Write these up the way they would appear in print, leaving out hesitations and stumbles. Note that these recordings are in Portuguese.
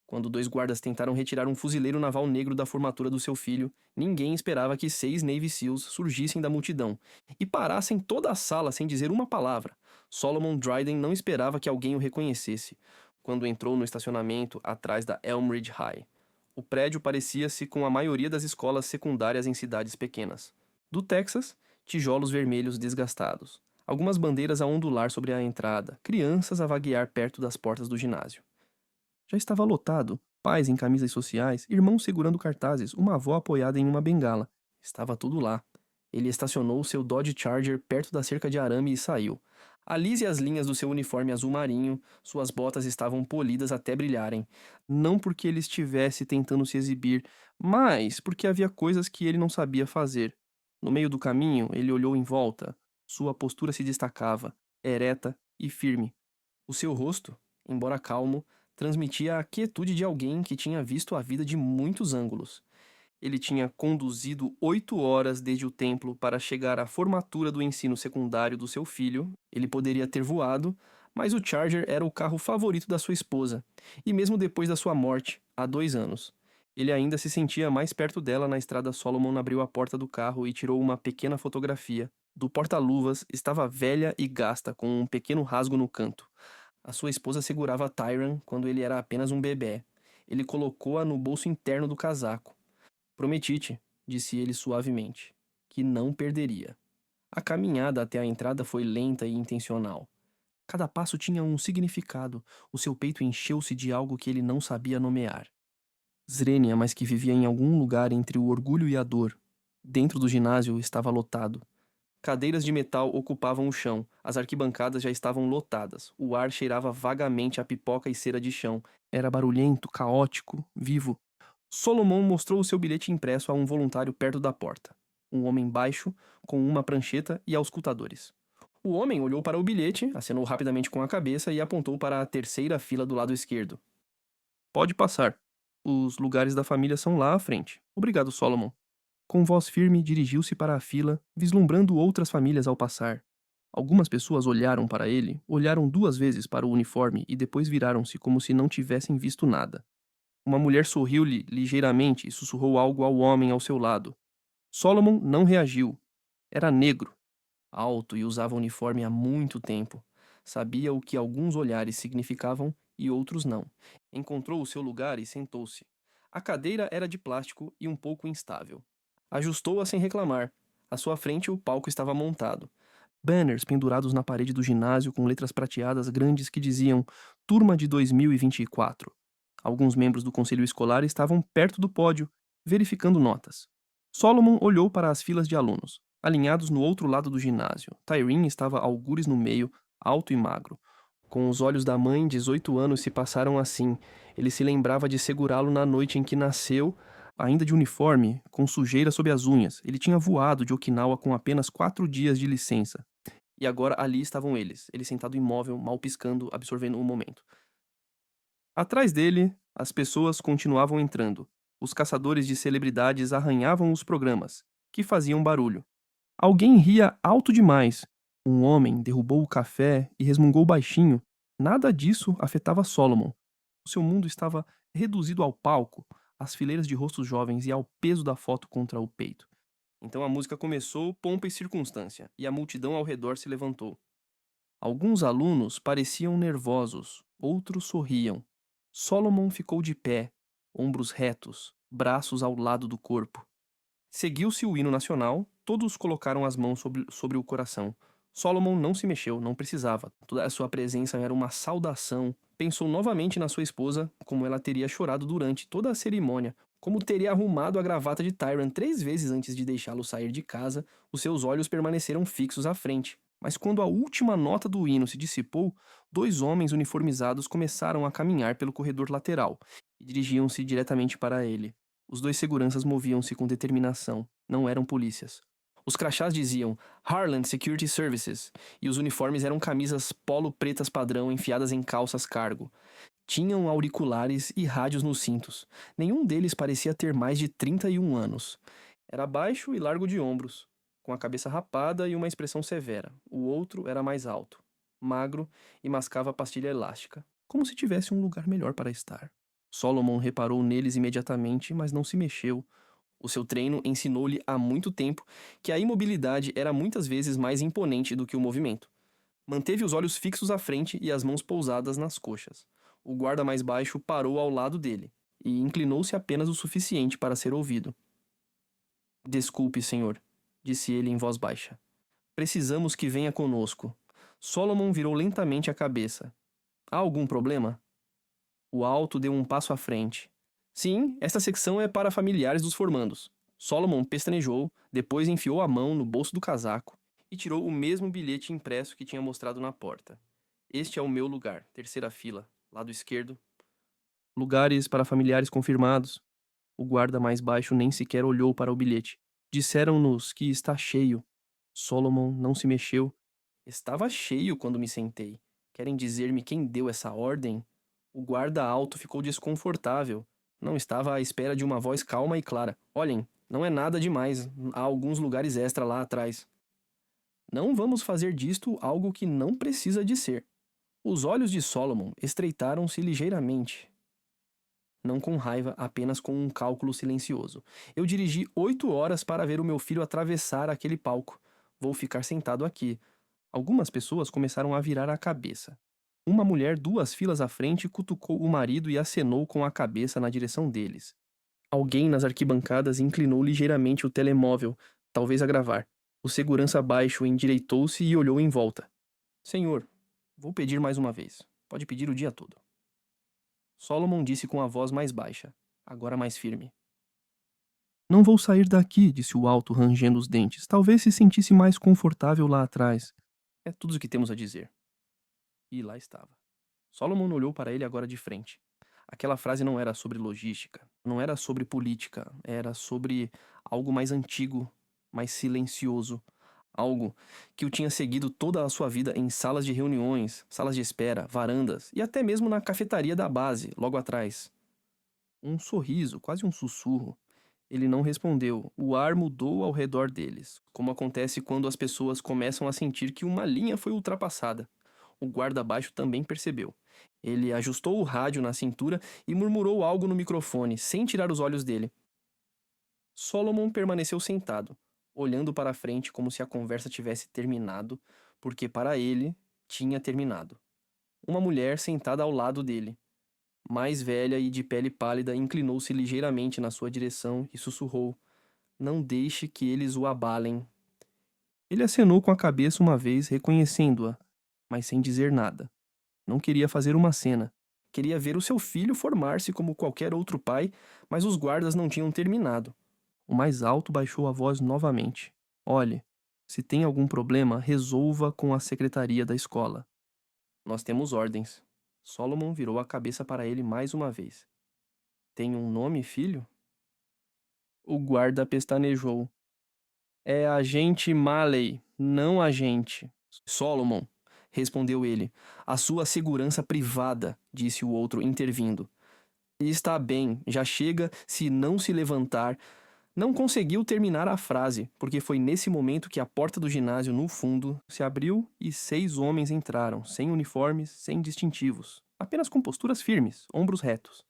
Quando dois guardas tentaram retirar um fuzileiro naval negro da formatura do seu filho, ninguém esperava que 6 Navy SEALs surgissem da multidão e parassem toda a sala sem dizer uma palavra. Solomon Dryden não esperava que alguém o reconhecesse quando entrou no estacionamento atrás da Elmridge High. O prédio parecia-se com a maioria das escolas secundárias em cidades pequenas. Do Texas, tijolos vermelhos desgastados. Algumas bandeiras a ondular sobre a entrada, crianças a vaguear perto das portas do ginásio. Já estava lotado, pais em camisas sociais, irmãos segurando cartazes, uma avó apoiada em uma bengala. Estava tudo lá. Ele estacionou seu Dodge Charger perto da cerca de arame e saiu. Alise as linhas do seu uniforme azul marinho, suas botas estavam polidas até brilharem. Não porque ele estivesse tentando se exibir, mas porque havia coisas que ele não sabia fazer. No meio do caminho, ele olhou em volta. Sua postura se destacava, ereta e firme. O seu rosto, embora calmo, transmitia a quietude de alguém que tinha visto a vida de muitos ângulos. Ele tinha conduzido 8 horas desde o templo para chegar à formatura do ensino secundário do seu filho. Ele poderia ter voado, mas o Charger era o carro favorito da sua esposa, e mesmo depois da sua morte, há 2 anos, ele ainda se sentia mais perto dela na estrada. Solomon abriu a porta do carro e tirou uma pequena fotografia. Do porta-luvas estava velha e gasta, com um pequeno rasgo no canto. A sua esposa segurava Tyran quando ele era apenas um bebê. Ele colocou-a no bolso interno do casaco. Prometi-te, disse ele suavemente, que não perderia. A caminhada até a entrada foi lenta e intencional. Cada passo tinha um significado. O seu peito encheu-se de algo que ele não sabia nomear. Zrenia, mas que vivia em algum lugar entre o orgulho e a dor. Dentro do ginásio estava lotado. Cadeiras de metal ocupavam o chão, as arquibancadas já estavam lotadas, o ar cheirava vagamente a pipoca e cera de chão. Era barulhento, caótico, vivo. Solomon mostrou o seu bilhete impresso a um voluntário perto da porta. Um homem baixo, com uma prancheta e auscultadores. O homem olhou para o bilhete, acenou rapidamente com a cabeça e apontou para a terceira fila do lado esquerdo. Pode passar. Os lugares da família são lá à frente. Obrigado, Solomon. Com voz firme, dirigiu-se para a fila, vislumbrando outras famílias ao passar. Algumas pessoas olharam para ele, olharam 2 vezes para o uniforme e depois viraram-se como se não tivessem visto nada. Uma mulher sorriu-lhe ligeiramente e sussurrou algo ao homem ao seu lado. Solomon não reagiu. Era negro, alto e usava uniforme há muito tempo. Sabia o que alguns olhares significavam e outros não. Encontrou o seu lugar e sentou-se. A cadeira era de plástico e um pouco instável. Ajustou-a sem reclamar. À sua frente, o palco estava montado. Banners pendurados na parede do ginásio com letras prateadas grandes que diziam Turma de 2024. Alguns membros do conselho escolar estavam perto do pódio, verificando notas. Solomon olhou para as filas de alunos, alinhados no outro lado do ginásio. Tyreen estava algures no meio, alto e magro. Com os olhos da mãe, 18 anos se passaram assim. Ele se lembrava de segurá-lo na noite em que nasceu, ainda de uniforme, com sujeira sob as unhas. Ele tinha voado de Okinawa com apenas 4 dias de licença. E agora ali estavam eles, ele sentado imóvel, mal piscando, absorvendo o momento. Atrás dele, as pessoas continuavam entrando. Os caçadores de celebridades arranhavam os programas, que faziam barulho. Alguém ria alto demais. Um homem derrubou o café e resmungou baixinho. Nada disso afetava Solomon. O seu mundo estava reduzido ao palco, às fileiras de rostos jovens e ao peso da foto contra o peito. Então a música começou, pompa e circunstância, e a multidão ao redor se levantou. Alguns alunos pareciam nervosos, outros sorriam. Solomon ficou de pé, ombros retos, braços ao lado do corpo. Seguiu-se o hino nacional, todos colocaram as mãos sobre o coração. Solomon não se mexeu, não precisava. Toda a sua presença era uma saudação. Pensou novamente na sua esposa, como ela teria chorado durante toda a cerimônia, como teria arrumado a gravata de Tyran 3 vezes antes de deixá-lo sair de casa. Os seus olhos permaneceram fixos à frente. Mas quando a última nota do hino se dissipou, 2 homens uniformizados começaram a caminhar pelo corredor lateral e dirigiam-se diretamente para ele. Os 2 seguranças moviam-se com determinação. Não eram polícias. Os crachás diziam Harland Security Services e os uniformes eram camisas polo pretas padrão enfiadas em calças cargo. Tinham auriculares e rádios nos cintos. Nenhum deles parecia ter mais de 31 anos. Era baixo e largo de ombros, com a cabeça rapada e uma expressão severa. O outro era mais alto, magro e mascava pastilha elástica, como se tivesse um lugar melhor para estar. Solomon reparou neles imediatamente, mas não se mexeu. O seu treino ensinou-lhe há muito tempo que a imobilidade era muitas vezes mais imponente do que o movimento. Manteve os olhos fixos à frente e as mãos pousadas nas coxas. O guarda mais baixo parou ao lado dele e inclinou-se apenas o suficiente para ser ouvido. Desculpe, senhor, disse ele em voz baixa. Precisamos que venha conosco. Solomon virou lentamente a cabeça. Há algum problema? O alto deu um passo à frente. Sim, esta secção é para familiares dos formandos. Solomon pestanejou, depois enfiou a mão no bolso do casaco e tirou o mesmo bilhete impresso que tinha mostrado na porta. Este é o meu lugar, terceira fila, lado esquerdo. Lugares para familiares confirmados. O guarda mais baixo nem sequer olhou para o bilhete. Disseram-nos que está cheio. Solomon não se mexeu. Estava cheio quando me sentei. Querem dizer-me quem deu essa ordem? O guarda alto ficou desconfortável. Não estava à espera de uma voz calma e clara. Olhem, não é nada demais. Há alguns lugares extra lá atrás. Não vamos fazer disto algo que não precisa de ser. Os olhos de Solomon estreitaram-se ligeiramente. Não com raiva, apenas com um cálculo silencioso. Eu dirigi 8 horas para ver o meu filho atravessar aquele palco. Vou ficar sentado aqui. Algumas pessoas começaram a virar a cabeça. Uma mulher 2 filas à frente cutucou o marido e acenou com a cabeça na direção deles. Alguém nas arquibancadas inclinou ligeiramente o telemóvel, talvez a gravar. O segurança baixo endireitou-se e olhou em volta. Senhor, vou pedir mais uma vez. Pode pedir o dia todo. Solomon disse com a voz mais baixa, agora mais firme. Não vou sair daqui, disse o alto, rangendo os dentes. Talvez se sentisse mais confortável lá atrás. É tudo o que temos a dizer. E lá estava. Solomon olhou para ele agora de frente. Aquela frase não era sobre logística, não era sobre política, era sobre algo mais antigo, mais silencioso. Algo que o tinha seguido toda a sua vida em salas de reuniões, salas de espera, varandas e até mesmo na cafetaria da base, logo atrás. Um sorriso, quase um sussurro. Ele não respondeu. O ar mudou ao redor deles, como acontece quando as pessoas começam a sentir que uma linha foi ultrapassada. O guarda baixo também percebeu. Ele ajustou o rádio na cintura e murmurou algo no microfone, sem tirar os olhos dele. Solomon permaneceu sentado, olhando para a frente como se a conversa tivesse terminado, porque para ele tinha terminado. Uma mulher sentada ao lado dele, mais velha e de pele pálida, inclinou-se ligeiramente na sua direção e sussurrou: Não deixe que eles o abalem. Ele acenou com a cabeça uma vez, reconhecendo-a, mas sem dizer nada. Não queria fazer uma cena. Queria ver o seu filho formar-se como qualquer outro pai, mas os guardas não tinham terminado. O mais alto baixou a voz novamente. Olhe, se tem algum problema, resolva com a secretaria da escola. Nós temos ordens. Solomon virou a cabeça para ele mais uma vez. Tem um nome, filho? O guarda pestanejou. É agente Malley, não agente. Solomon, respondeu ele. A sua segurança privada, disse o outro, intervindo. Está bem, já chega se não se levantar. Não conseguiu terminar a frase, porque foi nesse momento que a porta do ginásio no fundo se abriu e 6 homens entraram, sem uniformes, sem distintivos, apenas com posturas firmes, ombros retos,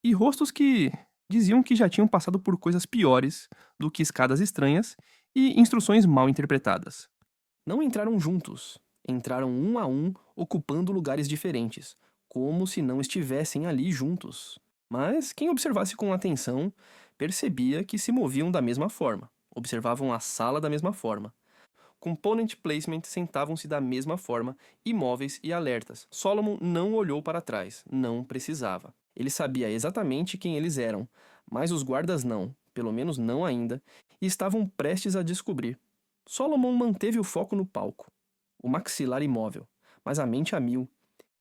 e rostos que diziam que já tinham passado por coisas piores do que escadas estranhas e instruções mal interpretadas. Não entraram juntos, entraram um a um, ocupando lugares diferentes, como se não estivessem ali juntos. Mas quem observasse com atenção percebia que se moviam da mesma forma, observavam a sala da mesma forma. Component placement sentavam-se da mesma forma, imóveis e alertas. Solomon não olhou para trás, não precisava. Ele sabia exatamente quem eles eram, mas os guardas não, pelo menos não ainda, e estavam prestes a descobrir. Solomon manteve o foco no palco, o maxilar imóvel, mas a mente a mil.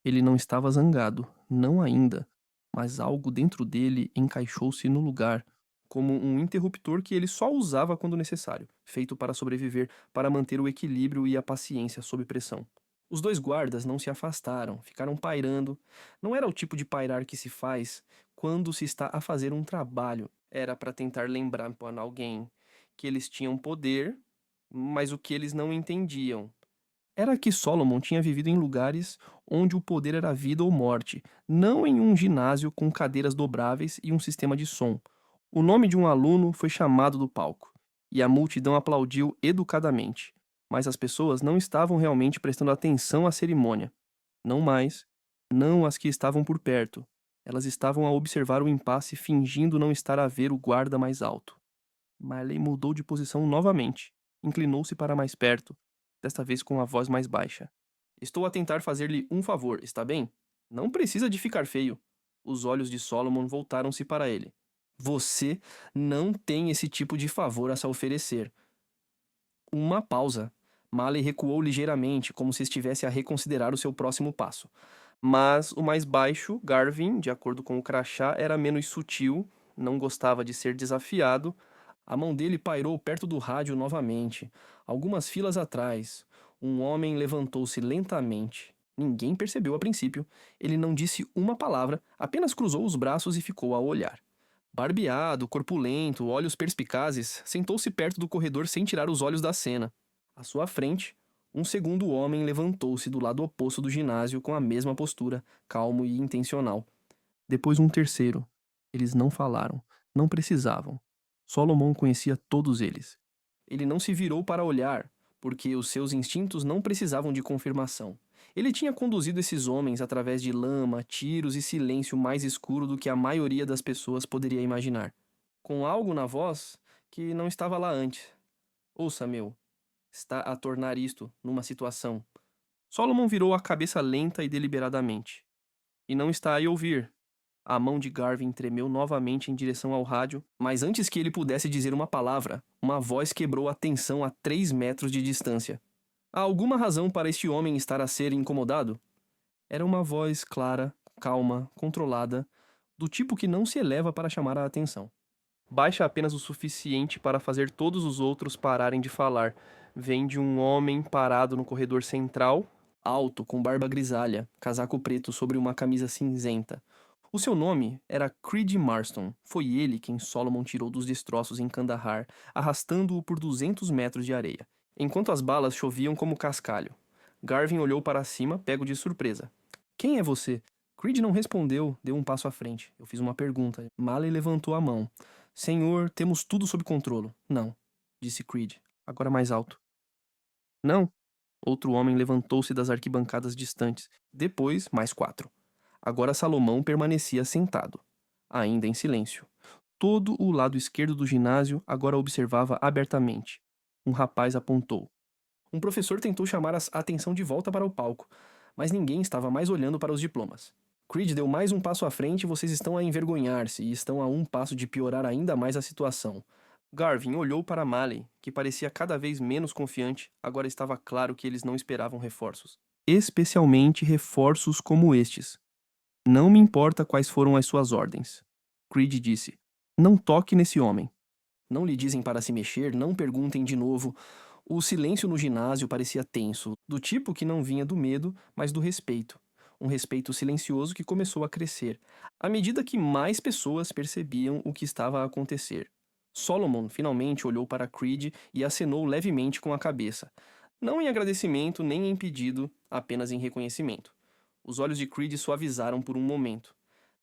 Ele não estava zangado, não ainda, mas algo dentro dele encaixou-se no lugar, como um interruptor que ele só usava quando necessário, feito para sobreviver, para manter o equilíbrio e a paciência sob pressão. Os 2 guardas não se afastaram, ficaram pairando. Não era o tipo de pairar que se faz quando se está a fazer um trabalho. Era para tentar lembrar para alguém que eles tinham poder, mas o que eles não entendiam era que Solomon tinha vivido em lugares onde o poder era vida ou morte, não em um ginásio com cadeiras dobráveis e um sistema de som. O nome de um aluno foi chamado do palco, e a multidão aplaudiu educadamente, mas as pessoas não estavam realmente prestando atenção à cerimônia. Não mais, não as que estavam por perto. Elas estavam a observar o impasse fingindo não estar a ver o guarda mais alto. Marley mudou de posição novamente. Inclinou-se para mais perto, desta vez com a voz mais baixa. Estou a tentar fazer-lhe um favor, está bem? Não precisa de ficar feio. Os olhos de Solomon voltaram-se para ele. Você não tem esse tipo de favor a se oferecer. Uma pausa. Marley recuou ligeiramente, como se estivesse a reconsiderar o seu próximo passo. Mas o mais baixo, Garvin, de acordo com o crachá, era menos sutil, não gostava de ser desafiado. A mão dele pairou perto do rádio novamente. Algumas filas atrás, um homem levantou-se lentamente. Ninguém percebeu a princípio. Ele não disse uma palavra, apenas cruzou os braços e ficou a olhar. Barbeado, corpulento, olhos perspicazes, sentou-se perto do corredor sem tirar os olhos da cena. À sua frente, um segundo homem levantou-se do lado oposto do ginásio com a mesma postura, calmo e intencional. Depois um terceiro. Eles não falaram, não precisavam. Solomon conhecia todos eles. Ele não se virou para olhar, porque os seus instintos não precisavam de confirmação. Ele tinha conduzido esses homens através de lama, tiros e silêncio mais escuro do que a maioria das pessoas poderia imaginar. Com algo na voz que não estava lá antes. Ouça, meu, está a tornar isto numa situação. Solomon virou a cabeça lenta e deliberadamente. E não está a ouvir. A mão de Garvin tremeu novamente em direção ao rádio, mas antes que ele pudesse dizer uma palavra, uma voz quebrou a tensão a 3 metros de distância. Há alguma razão para este homem estar a ser incomodado? Era uma voz clara, calma, controlada, do tipo que não se eleva para chamar a atenção. Baixa apenas o suficiente para fazer todos os outros pararem de falar. Vem de um homem parado no corredor central, alto, com barba grisalha, casaco preto sobre uma camisa cinzenta. O seu nome era Creed Marston. Foi ele quem Solomon tirou dos destroços em Kandahar, arrastando-o por 200 metros de areia, enquanto as balas choviam como cascalho. Garvin olhou para cima, pego de surpresa. Quem é você? Creed não respondeu, deu um passo à frente. Eu fiz uma pergunta. Malley levantou a mão. Senhor, temos tudo sob controle. Não, disse Creed, agora mais alto. Não. Outro homem levantou-se das arquibancadas distantes. Depois, mais 4. Agora Salomão permanecia sentado, ainda em silêncio. Todo o lado esquerdo do ginásio agora observava abertamente. Um rapaz apontou. Um professor tentou chamar a atenção de volta para o palco, mas ninguém estava mais olhando para os diplomas. Creed deu mais um passo à frente e vocês estão a envergonhar-se e estão a um passo de piorar ainda mais a situação. Garvin olhou para Malley, que parecia cada vez menos confiante. Agora estava claro que eles não esperavam reforços. Especialmente reforços como estes. Não me importa quais foram as suas ordens. Creed disse. Não toque nesse homem. Não lhe dizem para se mexer, não perguntem de novo. O silêncio no ginásio parecia tenso, do tipo que não vinha do medo, mas do respeito. Um respeito silencioso que começou a crescer, à medida que mais pessoas percebiam o que estava a acontecer. Solomon finalmente olhou para Creed e acenou levemente com a cabeça. Não em agradecimento nem em pedido, apenas em reconhecimento. Os olhos de Creed suavizaram por um momento.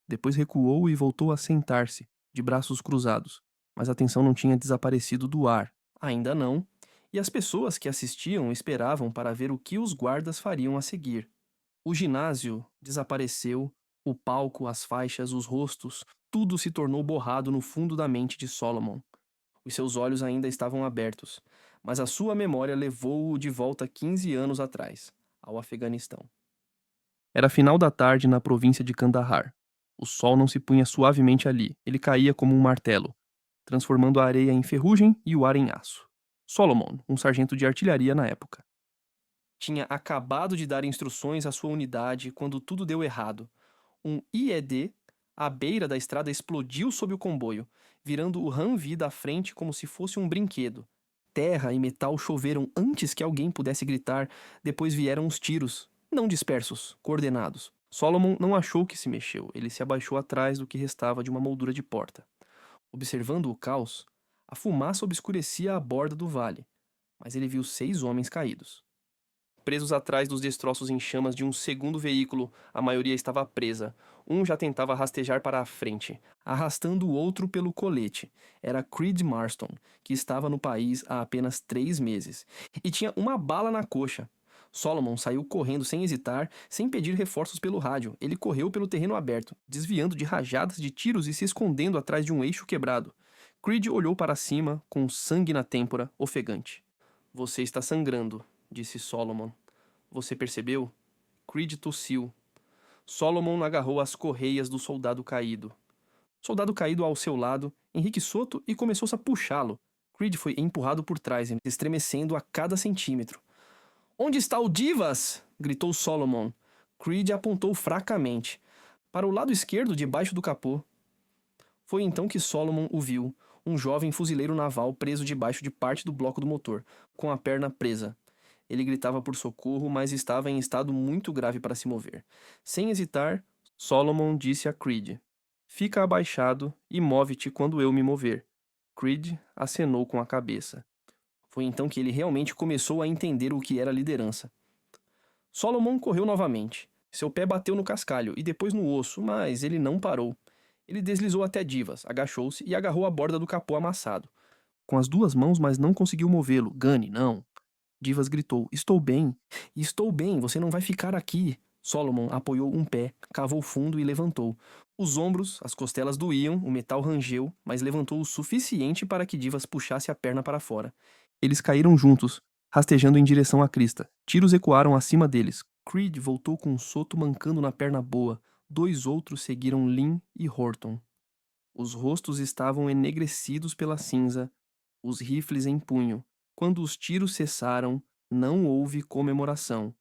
Depois recuou e voltou a sentar-se, de braços cruzados. Mas a tensão não tinha desaparecido do ar. Ainda não. E as pessoas que assistiam esperavam para ver o que os guardas fariam a seguir. O ginásio desapareceu, o palco, as faixas, os rostos, tudo se tornou borrado no fundo da mente de Solomon. Os seus olhos ainda estavam abertos, mas a sua memória levou-o de volta 15 anos atrás, ao Afeganistão. Era final da tarde na província de Kandahar. O sol não se punha suavemente ali, ele caía como um martelo, transformando a areia em ferrugem e o ar em aço. Solomon, um sargento de artilharia na época, tinha acabado de dar instruções à sua unidade quando tudo deu errado. Um IED, à beira da estrada, explodiu sob o comboio, virando o Humvee da frente como se fosse um brinquedo. Terra e metal choveram antes que alguém pudesse gritar, depois vieram os tiros, não dispersos, coordenados. Solomon não achou que se mexeu, ele se abaixou atrás do que restava de uma moldura de porta. Observando o caos, a fumaça obscurecia a borda do vale, mas ele viu 6 homens caídos. Presos atrás dos destroços em chamas de um segundo veículo, a maioria estava presa. Um já tentava rastejar para a frente, arrastando o outro pelo colete. Era Creed Marston, que estava no país há apenas 3 meses, e tinha uma bala na coxa. Solomon saiu correndo sem hesitar, sem pedir reforços pelo rádio. Ele correu pelo terreno aberto, desviando de rajadas de tiros e se escondendo atrás de um eixo quebrado. Creed olhou para cima, com sangue na têmpora, ofegante. Você está sangrando, disse Solomon. Você percebeu? Creed tossiu. Solomon agarrou as correias do soldado caído. Soldado caído ao seu lado, Henrique Soto, e começou-se a puxá-lo. Creed foi empurrado por trás, estremecendo a cada centímetro. Onde está o Divas? Gritou Solomon. Creed apontou fracamente. Para o lado esquerdo, debaixo do capô. Foi então que Solomon o viu, um jovem fuzileiro naval preso debaixo de parte do bloco do motor, com a perna presa. Ele gritava por socorro, mas estava em estado muito grave para se mover. Sem hesitar, Solomon disse a Creed: Fica abaixado e move-te quando eu me mover. Creed acenou com a cabeça. Foi então que ele realmente começou a entender o que era liderança. Solomon correu novamente. Seu pé bateu no cascalho e depois no osso, mas ele não parou. Ele deslizou até Divas, agachou-se e agarrou a borda do capô amassado. Com as 2 mãos, mas não conseguiu movê-lo. Gane, não. Divas gritou: Estou bem. Estou bem, você não vai ficar aqui. Solomon apoiou um pé, cavou fundo e levantou. Os ombros, as costelas doíam, o metal rangeu, mas levantou o suficiente para que Divas puxasse a perna para fora. Eles caíram juntos, rastejando em direção à crista. Tiros ecoaram acima deles. Creed voltou com Soto mancando na perna boa. 2 outros seguiram Lynn e Horton. Os rostos estavam enegrecidos pela cinza, os rifles em punho. Quando os tiros cessaram, não houve comemoração.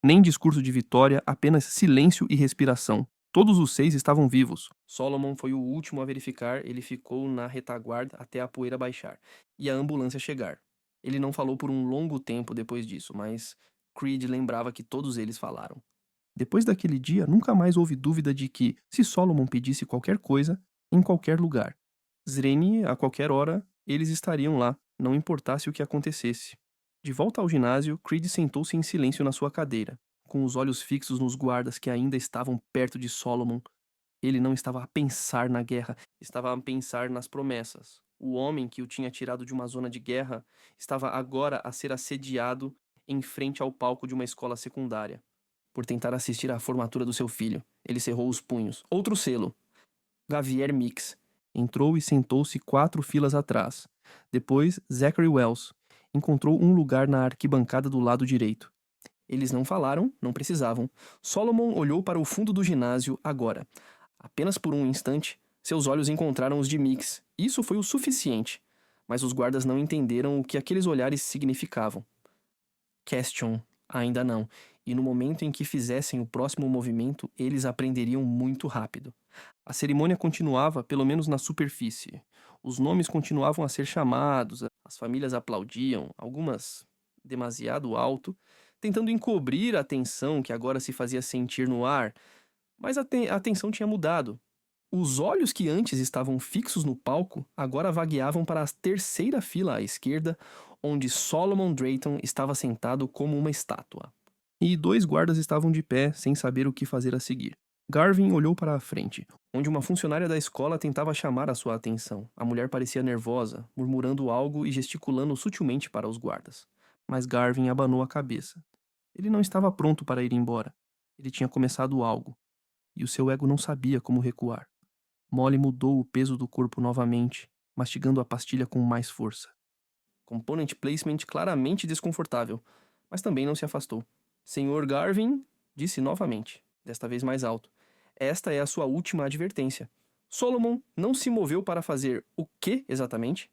Nem discurso de vitória, apenas silêncio e respiração. Todos os 6 estavam vivos. Solomon foi o último a verificar, ele ficou na retaguarda até a poeira baixar e a ambulância chegar. Ele não falou por um longo tempo depois disso, mas Creed lembrava que todos eles falaram. Depois daquele dia, nunca mais houve dúvida de que, se Solomon pedisse qualquer coisa, em qualquer lugar, Zreni, a qualquer hora, eles estariam lá, não importasse o que acontecesse. De volta ao ginásio, Creed sentou-se em silêncio na sua cadeira, com os olhos fixos nos guardas que ainda estavam perto de Solomon. Ele não estava a pensar na guerra, estava a pensar nas promessas. O homem que o tinha tirado de uma zona de guerra estava agora a ser assediado em frente ao palco de uma escola secundária. Por tentar assistir à formatura do seu filho, ele cerrou os punhos. Outro selo. Gavier Mix. Entrou e sentou-se 4 filas atrás. Depois, Zachary Wells. Encontrou um lugar na arquibancada do lado direito. Eles não falaram, não precisavam. Solomon olhou para o fundo do ginásio agora. Apenas por um instante, seus olhos encontraram os de Mix. Isso foi o suficiente. Mas os guardas não entenderam o que aqueles olhares significavam. Question. Ainda não. E no momento em que fizessem o próximo movimento, eles aprenderiam muito rápido. A cerimônia continuava, pelo menos na superfície. Os nomes continuavam a ser chamados, as famílias aplaudiam, algumas demasiado alto, tentando encobrir a tensão que agora se fazia sentir no ar, mas a tensão tinha mudado. Os olhos que antes estavam fixos no palco agora vagueavam para a terceira fila à esquerda, onde Solomon Drayton estava sentado como uma estátua. E 2 guardas estavam de pé, sem saber o que fazer a seguir. Garvin olhou para a frente, onde uma funcionária da escola tentava chamar a sua atenção. A mulher parecia nervosa, murmurando algo e gesticulando sutilmente para os guardas. Mas Garvin abanou a cabeça. Ele não estava pronto para ir embora. Ele tinha começado algo, e o seu ego não sabia como recuar. Molly mudou o peso do corpo novamente, mastigando a pastilha com mais força. Component placement claramente desconfortável, mas também não se afastou. Senhor Garvin, disse novamente, desta vez mais alto. Esta é a sua última advertência. Solomon não se moveu para fazer o que exatamente?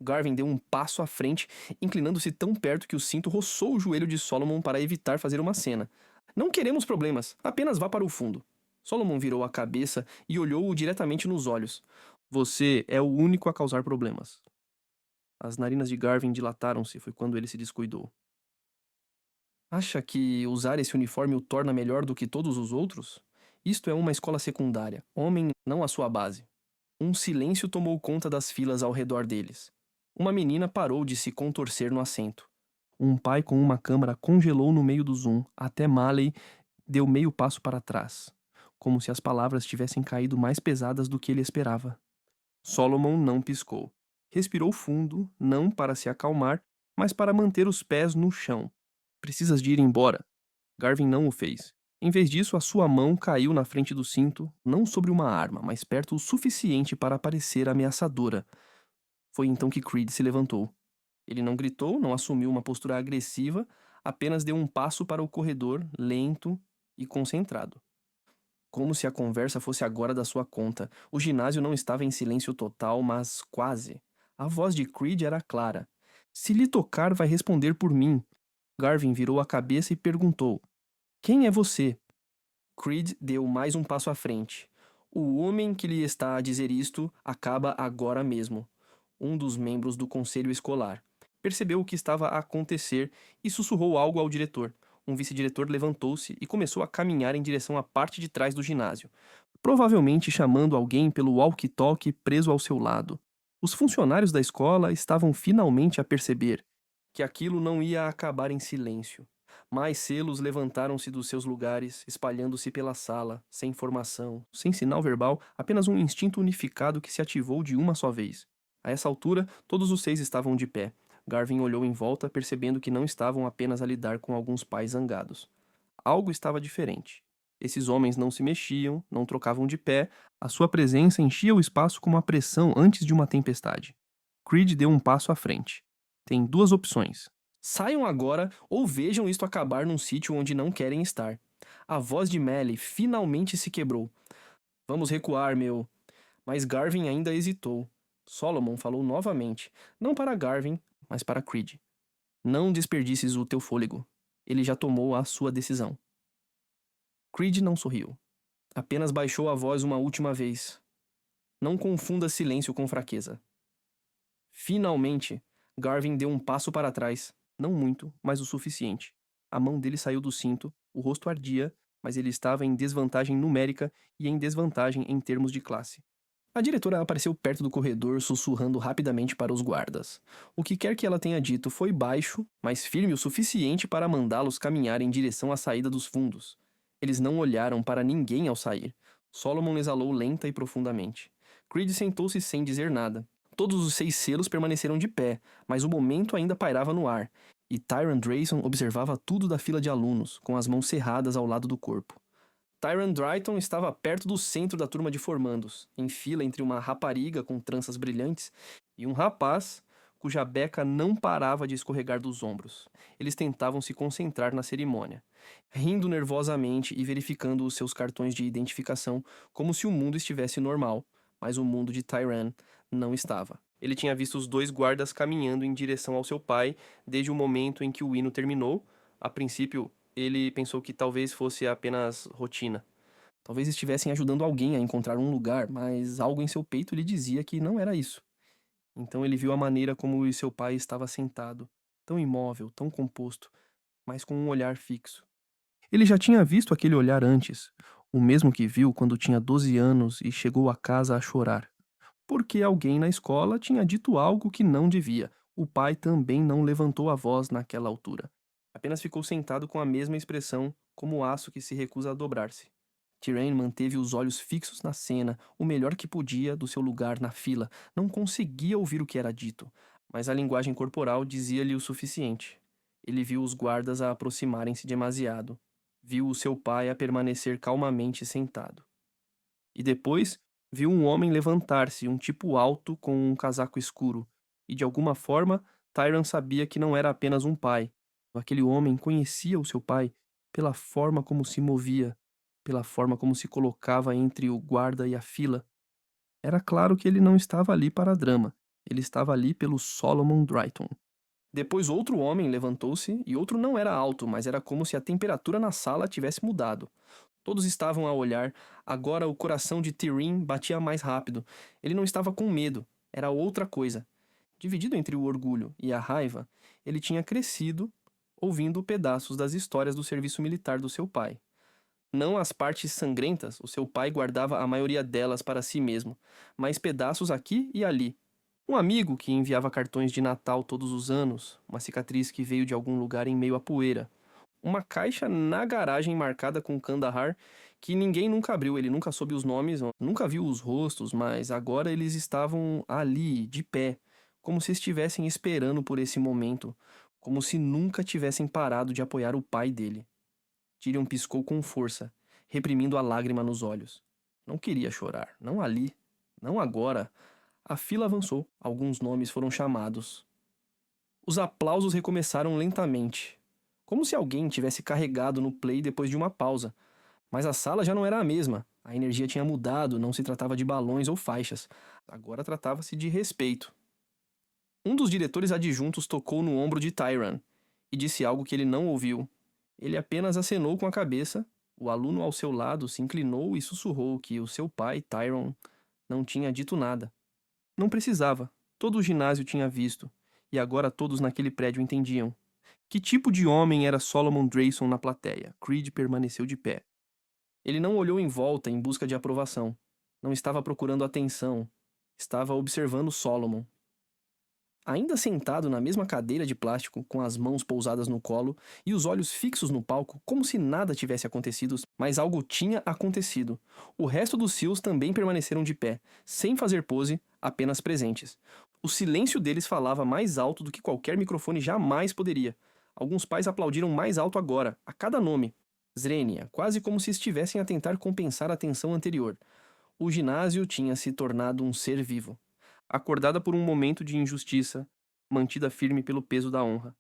Garvin deu um passo à frente, inclinando-se tão perto que o cinto roçou o joelho de Solomon para evitar fazer uma cena. Não queremos problemas, apenas vá para o fundo. Solomon virou a cabeça e olhou-o diretamente nos olhos. Você é o único a causar problemas. As narinas de Garvin dilataram-se, foi quando ele se descuidou. Acha que usar esse uniforme o torna melhor do que todos os outros? Isto é uma escola secundária, homem não a sua base. Um silêncio tomou conta das filas ao redor deles. Uma menina parou de se contorcer no assento. Um pai com uma câmera congelou no meio do zoom, até Malley deu meio passo para trás, como se as palavras tivessem caído mais pesadas do que ele esperava. Solomon não piscou. Respirou fundo, não para se acalmar, mas para manter os pés no chão. Precisas de ir embora. Garvin não o fez. Em vez disso, a sua mão caiu na frente do cinto, não sobre uma arma, mas perto o suficiente para parecer ameaçadora. Foi então que Creed se levantou. Ele não gritou, não assumiu uma postura agressiva, apenas deu um passo para o corredor, lento e concentrado. Como se a conversa fosse agora da sua conta. O ginásio não estava em silêncio total, mas quase. A voz de Creed era clara. Se lhe tocar, vai responder por mim. Garvin virou a cabeça e perguntou: Quem é você? Creed deu mais um passo à frente. O homem que lhe está a dizer isto acaba agora mesmo. Um dos membros do conselho escolar percebeu o que estava a acontecer e sussurrou algo ao diretor. Um vice-diretor levantou-se e começou a caminhar em direção à parte de trás do ginásio, provavelmente chamando alguém pelo walkie-talkie preso ao seu lado. Os funcionários da escola estavam finalmente a perceber que aquilo não ia acabar em silêncio. Mais selos levantaram-se dos seus lugares, espalhando-se pela sala, sem formação, sem sinal verbal, apenas um instinto unificado que se ativou de uma só vez. A essa altura, todos os 6 estavam de pé. Garvin olhou em volta, percebendo que não estavam apenas a lidar com alguns pais zangados. Algo estava diferente. Esses homens não se mexiam, não trocavam de pé, a sua presença enchia o espaço como a pressão antes de uma tempestade. Creed deu um passo à frente. Tem 2 opções. Saiam agora ou vejam isto acabar num sítio onde não querem estar. A voz de Malley finalmente se quebrou. Vamos recuar, meu. Mas Garvin ainda hesitou. Solomon falou novamente, não para Garvin, mas para Creed. Não desperdices o teu fôlego. Ele já tomou a sua decisão. Creed não sorriu. Apenas baixou a voz uma última vez. Não confunda silêncio com fraqueza. Finalmente, Garvin deu um passo para trás. Não muito, mas o suficiente. A mão dele saiu do cinto, o rosto ardia, mas ele estava em desvantagem numérica e em desvantagem em termos de classe. A diretora apareceu perto do corredor, sussurrando rapidamente para os guardas. O que quer que ela tenha dito foi baixo, mas firme o suficiente para mandá-los caminhar em direção à saída dos fundos. Eles não olharam para ninguém ao sair. Solomon exalou lenta e profundamente. Creed sentou-se sem dizer nada. Todos os 6 selos permaneceram de pé, mas o momento ainda pairava no ar, e Tyron Drayson observava tudo da fila de alunos, com as mãos cerradas ao lado do corpo. Tyron Drayton estava perto do centro da turma de formandos, em fila entre uma rapariga com tranças brilhantes e um rapaz cuja beca não parava de escorregar dos ombros. Eles tentavam se concentrar na cerimônia, rindo nervosamente e verificando os seus cartões de identificação como se o mundo estivesse normal, mas o mundo de Tyron não estava. Ele tinha visto os 2 guardas caminhando em direção ao seu pai desde o momento em que o hino terminou. A princípio, ele pensou que talvez fosse apenas rotina. Talvez estivessem ajudando alguém a encontrar um lugar, mas algo em seu peito lhe dizia que não era isso. Então ele viu a maneira como seu pai estava sentado, tão imóvel, tão composto, mas com um olhar fixo. Ele já tinha visto aquele olhar antes, o mesmo que viu quando tinha 12 anos e chegou a casa a chorar. Porque alguém na escola tinha dito algo que não devia. O pai também não levantou a voz naquela altura. Apenas ficou sentado com a mesma expressão, como o aço que se recusa a dobrar-se. Tyrion manteve os olhos fixos na cena, o melhor que podia do seu lugar na fila. Não conseguia ouvir o que era dito, mas a linguagem corporal dizia-lhe o suficiente. Ele viu os guardas a aproximarem-se demasiado. Viu o seu pai a permanecer calmamente sentado. E depois, viu um homem levantar-se, um tipo alto com um casaco escuro. E de alguma forma, Tyrion sabia que não era apenas um pai. Aquele homem conhecia o seu pai pela forma como se movia, pela forma como se colocava entre o guarda e a fila. Era claro que ele não estava ali para drama. Ele estava ali pelo Solomon Drayton. Depois outro homem levantou-se, e outro não era alto, mas era como se a temperatura na sala tivesse mudado. Todos estavam a olhar. Agora o coração de Tyrion batia mais rápido. Ele não estava com medo. Era outra coisa. Dividido entre o orgulho e a raiva, ele tinha crescido ouvindo pedaços das histórias do serviço militar do seu pai. Não as partes sangrentas, o seu pai guardava a maioria delas para si mesmo, mas pedaços aqui e ali. Um amigo que enviava cartões de Natal todos os anos, uma cicatriz que veio de algum lugar em meio à poeira, uma caixa na garagem marcada com Kandahar que ninguém nunca abriu, ele nunca soube os nomes, nunca viu os rostos, mas agora eles estavam ali, de pé, como se estivessem esperando por esse momento, como se nunca tivessem parado de apoiar o pai dele. Tyrion piscou com força, reprimindo a lágrima nos olhos. Não queria chorar, não ali, não agora. A fila avançou, alguns nomes foram chamados. Os aplausos recomeçaram lentamente, como se alguém tivesse carregado no play depois de uma pausa. Mas a sala já não era a mesma. A energia tinha mudado, não se tratava de balões ou faixas. Agora tratava-se de respeito. Um dos diretores adjuntos tocou no ombro de Tyran e disse algo que ele não ouviu. Ele apenas acenou com a cabeça. O aluno ao seu lado se inclinou e sussurrou que o seu pai, Tyron, não tinha dito nada. Não precisava. Todo o ginásio tinha visto. E agora todos naquele prédio entendiam. Que tipo de homem era Solomon Drayson na plateia? Creed permaneceu de pé. Ele não olhou em volta em busca de aprovação. Não estava procurando atenção. Estava observando Solomon. Ainda sentado na mesma cadeira de plástico, com as mãos pousadas no colo e os olhos fixos no palco, como se nada tivesse acontecido, mas algo tinha acontecido. O resto dos Seals também permaneceram de pé, sem fazer pose, apenas presentes. O silêncio deles falava mais alto do que qualquer microfone jamais poderia. Alguns pais aplaudiram mais alto agora, a cada nome. Zrenia, quase como se estivessem a tentar compensar a tensão anterior. O ginásio tinha se tornado um ser vivo. Acordada por um momento de injustiça, mantida firme pelo peso da honra.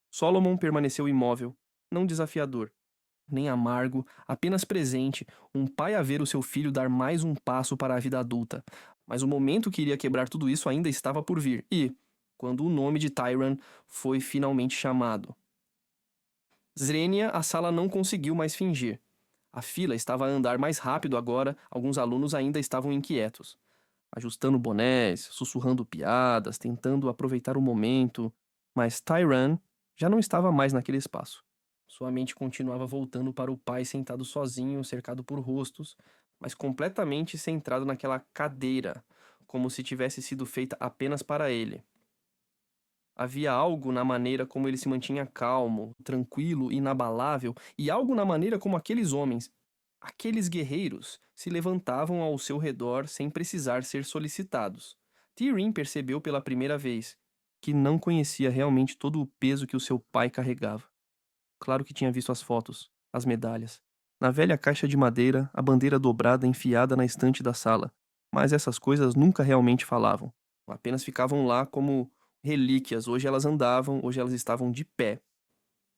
Solomon permaneceu imóvel, não desafiador, nem amargo, apenas presente, um pai a ver o seu filho dar mais um passo para a vida adulta. Mas o momento que iria quebrar tudo isso ainda estava por vir, e, quando o nome de Tyran foi finalmente chamado. Zrenia, a sala não conseguiu mais fingir. A fila estava a andar mais rápido agora, alguns alunos ainda estavam inquietos, ajustando bonés, sussurrando piadas, tentando aproveitar o momento, mas Tyran já não estava mais naquele espaço. Sua mente continuava voltando para o pai sentado sozinho, cercado por rostos, mas completamente centrado naquela cadeira, como se tivesse sido feita apenas para ele. Havia algo na maneira como ele se mantinha calmo, tranquilo, inabalável, e algo na maneira como aqueles homens, aqueles guerreiros, se levantavam ao seu redor sem precisar ser solicitados. Tyrion percebeu pela primeira vez que não conhecia realmente todo o peso que o seu pai carregava. Claro que tinha visto as fotos, as medalhas. Na velha caixa de madeira, a bandeira dobrada enfiada na estante da sala. Mas essas coisas nunca realmente falavam. Apenas ficavam lá como relíquias. Hoje elas andavam, hoje elas estavam de pé.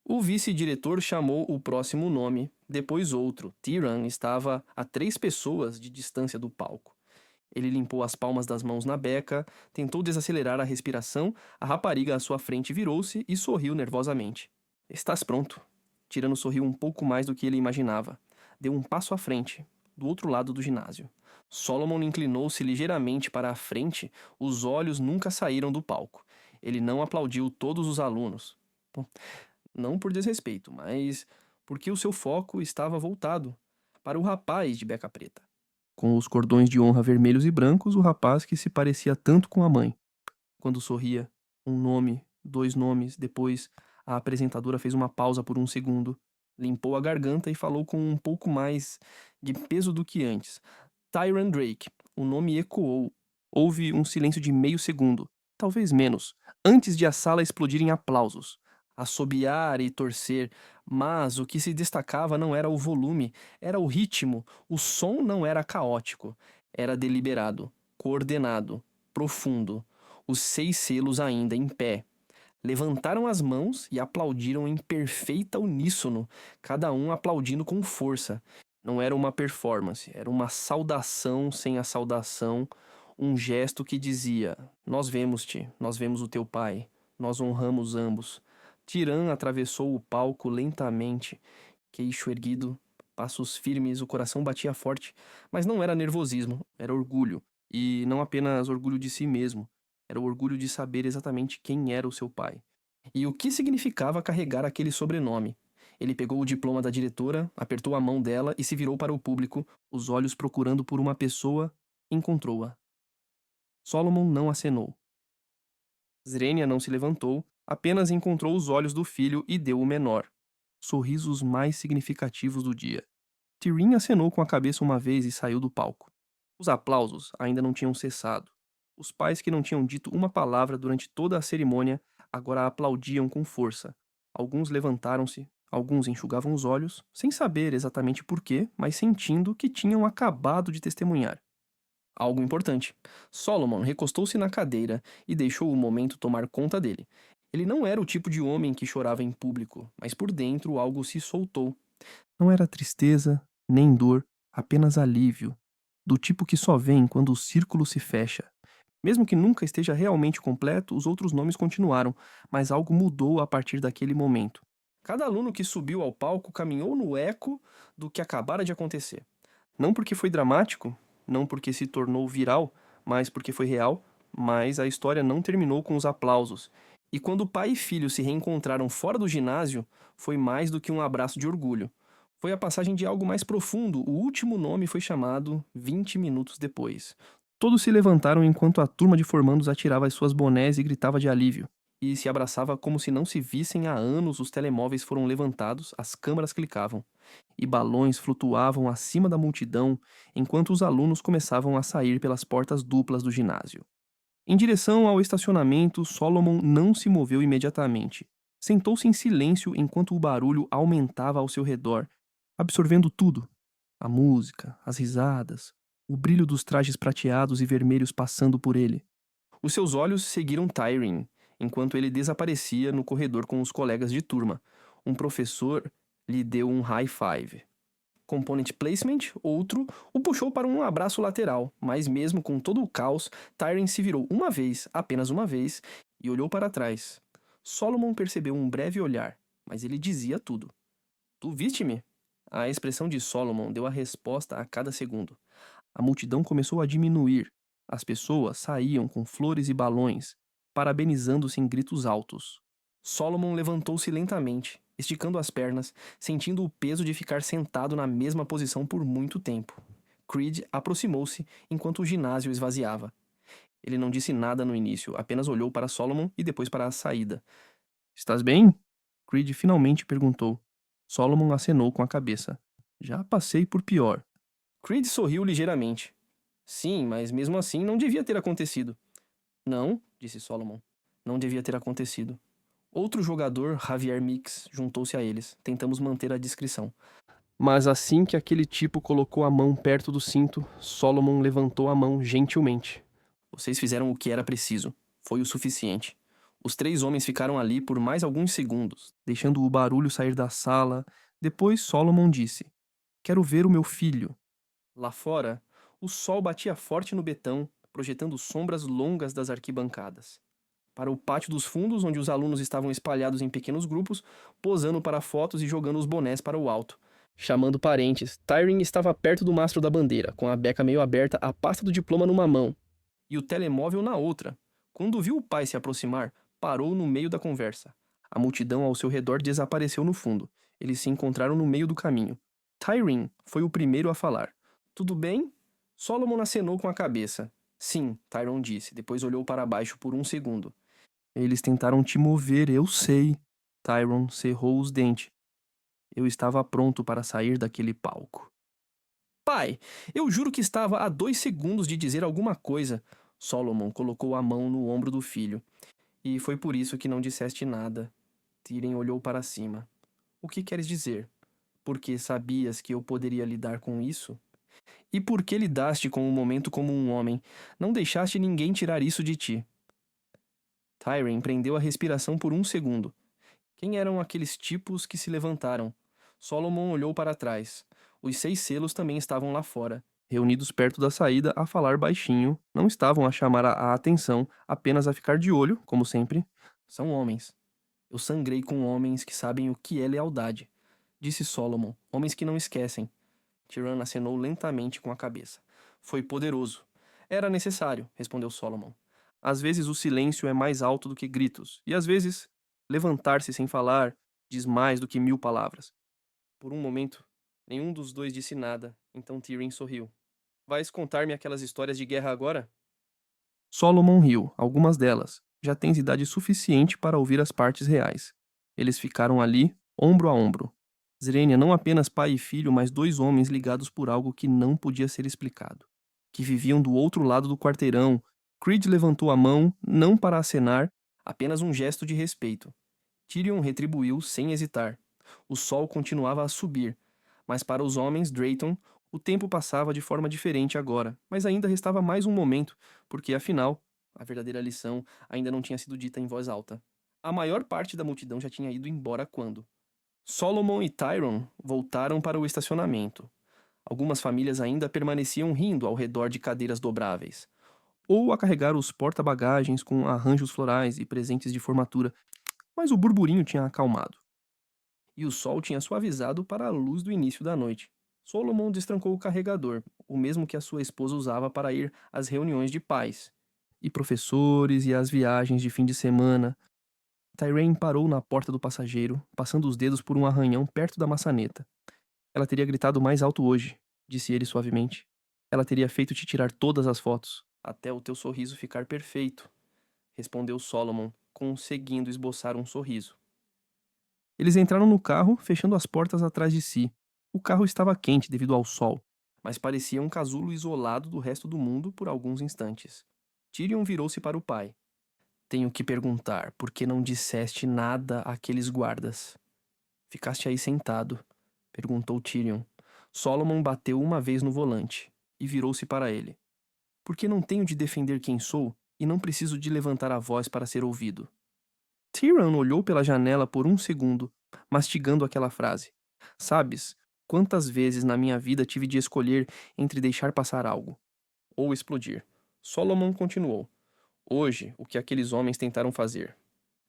O vice-diretor chamou o próximo nome, depois outro. Tyran estava a 3 pessoas de distância do palco. Ele limpou as palmas das mãos na beca, tentou desacelerar a respiração, a rapariga à sua frente virou-se e sorriu nervosamente. Estás pronto. Tirano sorriu um pouco mais do que ele imaginava. Deu um passo à frente, do outro lado do ginásio. Solomon inclinou-se ligeiramente para a frente, os olhos nunca saíram do palco. Ele não aplaudiu todos os alunos. Bom, não por desrespeito, mas porque o seu foco estava voltado para o rapaz de beca preta. Com os cordões de honra vermelhos e brancos, o rapaz que se parecia tanto com a mãe. Quando sorria, um nome, 2 nomes, depois a apresentadora fez uma pausa por um segundo, limpou a garganta e falou com um pouco mais de peso do que antes. Tyran Drake. O nome ecoou. Houve um silêncio de meio segundo, talvez menos, antes de a sala explodir em aplausos. Assobiar e torcer, mas o que se destacava não era o volume, era o ritmo. O som não era caótico, era deliberado, coordenado, profundo. Os 6 selos ainda em pé. Levantaram as mãos e aplaudiram em perfeita uníssono, cada um aplaudindo com força. Não era uma performance, era uma saudação sem a saudação, um gesto que dizia: Nós vemos-te, nós vemos o teu pai, nós honramos ambos. Tyran atravessou o palco lentamente, queixo erguido, passos firmes, o coração batia forte, mas não era nervosismo, era orgulho, e não apenas orgulho de si mesmo. Era o orgulho de saber exatamente quem era o seu pai. E o que significava carregar aquele sobrenome. Ele pegou o diploma da diretora, apertou a mão dela e se virou para o público, os olhos procurando por uma pessoa, encontrou-a. Solomon não acenou. Zrenia não se levantou, apenas encontrou os olhos do filho e deu o menor. Sorrisos mais significativos do dia. Tyrion acenou com a cabeça uma vez e saiu do palco. Os aplausos ainda não tinham cessado. Os pais que não tinham dito uma palavra durante toda a cerimônia agora aplaudiam com força. Alguns levantaram-se, alguns enxugavam os olhos, sem saber exatamente por quê, mas sentindo que tinham acabado de testemunhar algo importante. Solomon recostou-se na cadeira e deixou o momento tomar conta dele. Ele não era o tipo de homem que chorava em público, mas por dentro algo se soltou. Não era tristeza, nem dor, apenas alívio, do tipo que só vem quando o círculo se fecha. Mesmo que nunca esteja realmente completo, os outros nomes continuaram, mas algo mudou a partir daquele momento. Cada aluno que subiu ao palco caminhou no eco do que acabara de acontecer. Não porque foi dramático, não porque se tornou viral, mas porque foi real, mas a história não terminou com os aplausos. E quando pai e filho se reencontraram fora do ginásio, foi mais do que um abraço de orgulho. Foi a passagem de algo mais profundo. O último nome foi chamado 20 minutos depois. Todos se levantaram enquanto a turma de formandos atirava as suas bonés e gritava de alívio. E se abraçava como se não se vissem há anos. Os telemóveis foram levantados, as câmeras clicavam. E balões flutuavam acima da multidão enquanto os alunos começavam a sair pelas portas duplas do ginásio. Em direção ao estacionamento, Solomon não se moveu imediatamente. Sentou-se em silêncio enquanto o barulho aumentava ao seu redor, absorvendo tudo: a música, as risadas, o brilho dos trajes prateados e vermelhos passando por ele. Os seus olhos seguiram Tyrion, enquanto ele desaparecia no corredor com os colegas de turma. Um professor lhe deu um high five. Component placement, outro o puxou para um abraço lateral, mas mesmo com todo o caos, Tyrion se virou uma vez, apenas uma vez, e olhou para trás. Solomon percebeu um breve olhar, mas ele dizia tudo. Tu viste-me? A expressão de Solomon deu a resposta a cada segundo. A multidão começou a diminuir. As pessoas saíam com flores e balões, parabenizando-se em gritos altos. Solomon levantou-se lentamente, esticando as pernas, sentindo o peso de ficar sentado na mesma posição por muito tempo. Creed aproximou-se enquanto o ginásio esvaziava. Ele não disse nada no início, apenas olhou para Solomon e depois para a saída. Estás bem? Creed finalmente perguntou. Solomon acenou com a cabeça. Já passei por pior. Creed sorriu ligeiramente. Sim, mas mesmo assim não devia ter acontecido. Não, disse Solomon. Não devia ter acontecido. Outro jogador, Javier Mix, juntou-se a eles. Tentamos manter a discrição. Mas assim que aquele tipo colocou a mão perto do cinto, Solomon levantou a mão gentilmente. Vocês fizeram o que era preciso. Foi o suficiente. Os três homens ficaram ali por mais alguns segundos, deixando o barulho sair da sala. Depois Solomon disse: Quero ver o meu filho. Lá fora, o sol batia forte no betão, projetando sombras longas das arquibancadas. Para o pátio dos fundos, onde os alunos estavam espalhados em pequenos grupos, posando para fotos e jogando os bonés para o alto. Chamando parentes, Tyrion estava perto do mastro da bandeira, com a beca meio aberta, a pasta do diploma numa mão e o telemóvel na outra. Quando viu o pai se aproximar, parou no meio da conversa. A multidão ao seu redor desapareceu no fundo. Eles se encontraram no meio do caminho. Tyrion foi o primeiro a falar. Tudo bem? Solomon acenou com a cabeça. Sim, Tyrion disse, depois olhou para baixo por um segundo. Eles tentaram te mover, eu sei. Tyrion cerrou os dentes. Eu estava pronto para sair daquele palco. Pai, eu juro que estava a 2 segundos de dizer alguma coisa. Solomon colocou a mão no ombro do filho. E foi por isso que não disseste nada. Tyrion olhou para cima. O que queres dizer? Porque sabias que eu poderia lidar com isso? E por que lidaste com o momento como um homem? Não deixaste ninguém tirar isso de ti. Tyrion prendeu a respiração por um segundo. Quem eram aqueles tipos que se levantaram? Solomon olhou para trás. Os 6 selos também estavam lá fora, reunidos perto da saída a falar baixinho. Não estavam a chamar a atenção, apenas a ficar de olho, como sempre. São homens. Eu sangrei com homens que sabem o que é lealdade, disse Solomon. Homens que não esquecem. Tyrion acenou lentamente com a cabeça. Foi poderoso. Era necessário, respondeu Solomon. Às vezes o silêncio é mais alto do que gritos, e às vezes levantar-se sem falar diz mais do que 1000 palavras. Por um momento, nenhum dos dois disse nada, então Tyrion sorriu. Vais contar-me aquelas histórias de guerra agora? Solomon riu, algumas delas. Já tens idade suficiente para ouvir as partes reais. Eles ficaram ali, ombro a ombro. Zrenia, não apenas pai e filho, mas dois homens ligados por algo que não podia ser explicado. Que viviam do outro lado do quarteirão. Creed levantou a mão, não para acenar, apenas um gesto de respeito. Tyrion retribuiu sem hesitar. O sol continuava a subir, mas para os homens Drayton, o tempo passava de forma diferente agora, mas ainda restava mais um momento, porque afinal, a verdadeira lição ainda não tinha sido dita em voz alta. A maior parte da multidão já tinha ido embora quando Solomon e Tyrion voltaram para o estacionamento. Algumas famílias ainda permaneciam rindo ao redor de cadeiras dobráveis, ou a carregar os porta-bagagens com arranjos florais e presentes de formatura, mas o burburinho tinha acalmado e o sol tinha suavizado para a luz do início da noite. Solomon destrancou o carregador, o mesmo que a sua esposa usava para ir às reuniões de pais, e professores e às viagens de fim de semana. Tyrene parou na porta do passageiro, passando os dedos por um arranhão perto da maçaneta. Ela teria gritado mais alto hoje, disse ele suavemente. Ela teria feito te tirar todas as fotos, até o teu sorriso ficar perfeito, respondeu Solomon, conseguindo esboçar um sorriso. Eles entraram no carro, fechando as portas atrás de si. O carro estava quente devido ao sol, mas parecia um casulo isolado do resto do mundo por alguns instantes. Tyrion virou-se para o pai. Tenho que perguntar, por que não disseste nada àqueles guardas? Ficaste aí sentado, perguntou Tyrion. Solomon bateu uma vez no volante e virou-se para ele. Porque não tenho de defender quem sou e não preciso de levantar a voz para ser ouvido. Tyrion olhou pela janela por um segundo, mastigando aquela frase. Sabes, quantas vezes na minha vida tive de escolher entre deixar passar algo ou explodir? Solomon continuou. Hoje, o que aqueles homens tentaram fazer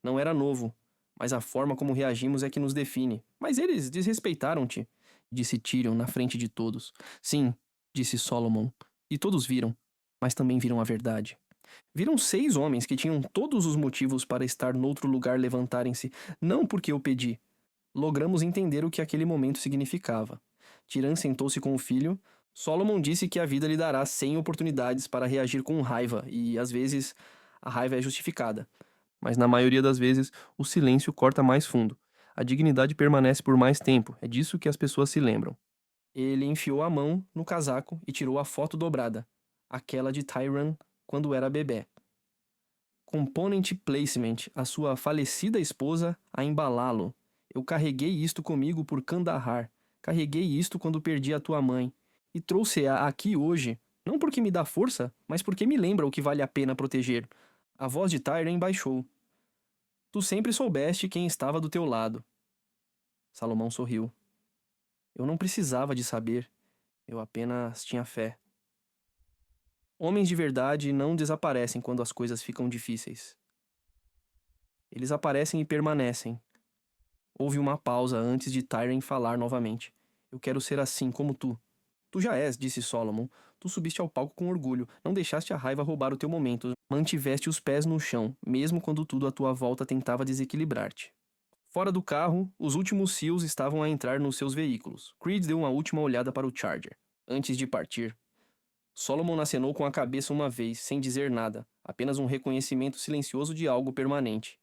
não era novo, mas a forma como reagimos é que nos define. Mas eles desrespeitaram-te, disse Tyrion na frente de todos. Sim, disse Solomon, e todos viram, mas também viram a verdade. Viram 6 homens que tinham todos os motivos para estar noutro lugar levantarem-se, não porque eu pedi. Logramos entender o que aquele momento significava. Tyrion sentou-se com o filho. Solomon disse que a vida lhe dará 100 oportunidades para reagir com raiva, e às vezes a raiva é justificada. Mas na maioria das vezes, o silêncio corta mais fundo. A dignidade permanece por mais tempo, é disso que as pessoas se lembram. Ele enfiou a mão no casaco e tirou a foto dobrada, aquela de Tyrion quando era bebê. Component Placement, a sua falecida esposa, a embalá-lo. Eu carreguei isto comigo por Kandahar. Carreguei isto quando perdi a tua mãe. E trouxe-a aqui hoje, não porque me dá força, mas porque me lembra o que vale a pena proteger. A voz de Tyrion baixou. Tu sempre soubeste quem estava do teu lado. Salomão sorriu. Eu não precisava de saber. Eu apenas tinha fé. Homens de verdade não desaparecem quando as coisas ficam difíceis. Eles aparecem e permanecem. Houve uma pausa antes de Tyrion falar novamente. Eu quero ser assim como tu. Tu já és, disse Solomon. Tu subiste ao palco com orgulho, não deixaste a raiva roubar o teu momento, mantiveste os pés no chão, mesmo quando tudo à tua volta tentava desequilibrar-te. Fora do carro, os últimos SEALs estavam a entrar nos seus veículos. Creed deu uma última olhada para o Charger. Antes de partir, Solomon acenou com a cabeça uma vez, sem dizer nada, apenas um reconhecimento silencioso de algo permanente.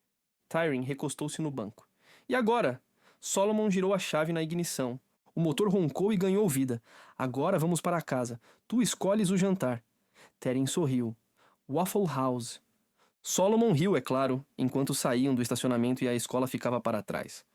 Tyrion recostou-se no banco. E agora? Solomon girou a chave na ignição. O motor roncou e ganhou vida. Agora vamos para casa. Tu escolhes o jantar. Tyrion sorriu. Waffle House. Solomon riu, é claro, enquanto saíam do estacionamento e a escola ficava para trás.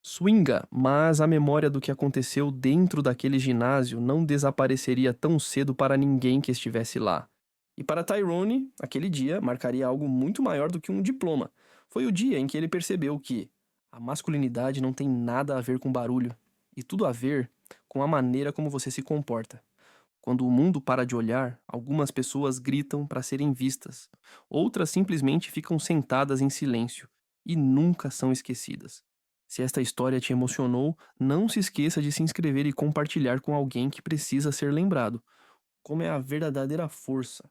Swinga, mas a memória do que aconteceu dentro daquele ginásio não desapareceria tão cedo para ninguém que estivesse lá. E para Tyrone, aquele dia marcaria algo muito maior do que um diploma. Foi o dia em que ele percebeu que a masculinidade não tem nada a ver com barulho, e tudo a ver com a maneira como você se comporta. Quando o mundo para de olhar, algumas pessoas gritam para serem vistas, outras simplesmente ficam sentadas em silêncio e nunca são esquecidas. Se esta história te emocionou, não se esqueça de se inscrever e compartilhar com alguém que precisa ser lembrado. Como é a verdadeira força